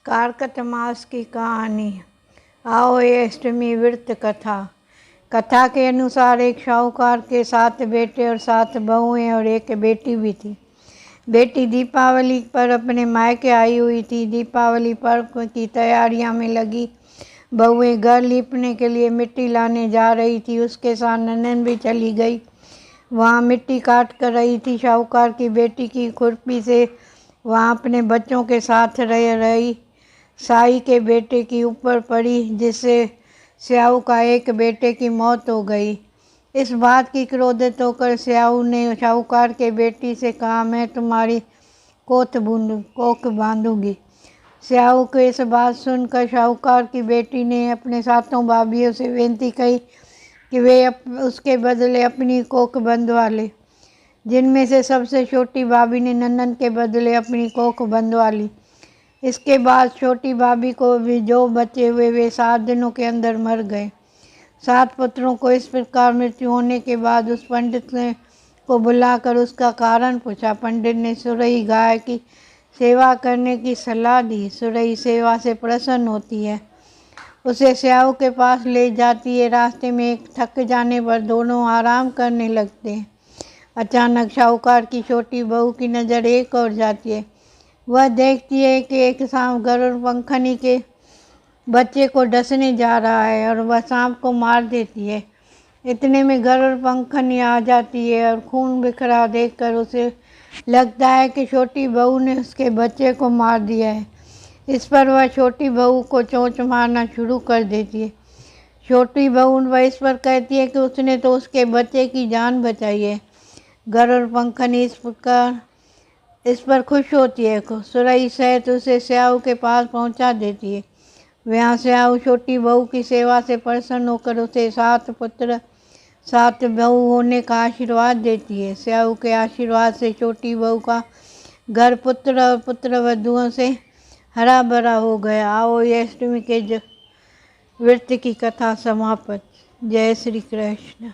कार्तिक मास की कहानी। आओ ये अष्टमी व्रत कथा। कथा के अनुसार एक शाहूकार के 7 बेटे और 7 बहुएं और एक बेटी भी थी। बेटी दीपावली पर अपने मायके आई हुई थी। दीपावली पर्व की तैयारियां में लगी। बहुएं घर लीपने के लिए मिट्टी लाने जा रही थी। उसके साथ ननद भी चली गई। वहाँ मिट्टी काट कर रही थी। शाहूकार की बेटी की खुरपी से वहाँ अपने बच्चों के साथ रह रही साई के बेटे की ऊपर पड़ी, जिससे स्याऊ का एक बेटे की मौत हो गई। इस बात की क्रोधित होकर स्याऊ ने शाहूकार के बेटी से कहा, मैं तुम्हारी कोख बांधूंगी। स्याऊ को इस बात सुनकर शाहूकार की बेटी ने अपने 7 भाभियों से विनती की कि वे उसके बदले अपनी कोख बंधवा ले। जिनमें से सबसे छोटी भाभी ने ननद के बदले अपनी कोख बंधवा ली। इसके बाद छोटी भाभी को भी जो बचे हुए वे 7 दिनों के अंदर मर गए। 7 पुत्रों को इस प्रकार मृत्यु होने के बाद उस पंडित को बुलाकर उसका कारण पूछा। पंडित ने सुरई गाय की सेवा करने की सलाह दी। सुरई सेवा से प्रसन्न होती है, उसे स्याऊ के पास ले जाती है। रास्ते में थक जाने पर दोनों आराम करने लगते हैं। अचानक शाहूकार की छोटी बहू की नज़र एक और जाती है। वह देखती है कि एक सांप गरुड़ पंखनी के बच्चे को डसने जा रहा है और वह सांप को मार देती है। इतने में गरुड़ पंखनी आ जाती है और खून बिखरा देखकर उसे लगता है कि छोटी बहू ने उसके बच्चे को मार दिया है। इस पर वह छोटी बहू को चोंच मारना शुरू कर देती है। छोटी बहू वह इस पर कहती है कि उसने तो उसके बच्चे की जान बचाई है। गरुड़ पंखनी इस पर खुश होती है। सुरई सहित उसे स्याऊ के पास पहुंचा देती है। वहाँ स्याऊ छोटी बहू की सेवा से प्रसन्न होकर उसे 7 पुत्र 7 बहू होने का आशीर्वाद देती है। स्याऊ के आशीर्वाद से छोटी बहू का घर पुत्र और पुत्र वधुओं से हरा भरा हो गया। आओ ये अष्टमी के व्रत की कथा समाप्त। जय श्री कृष्ण।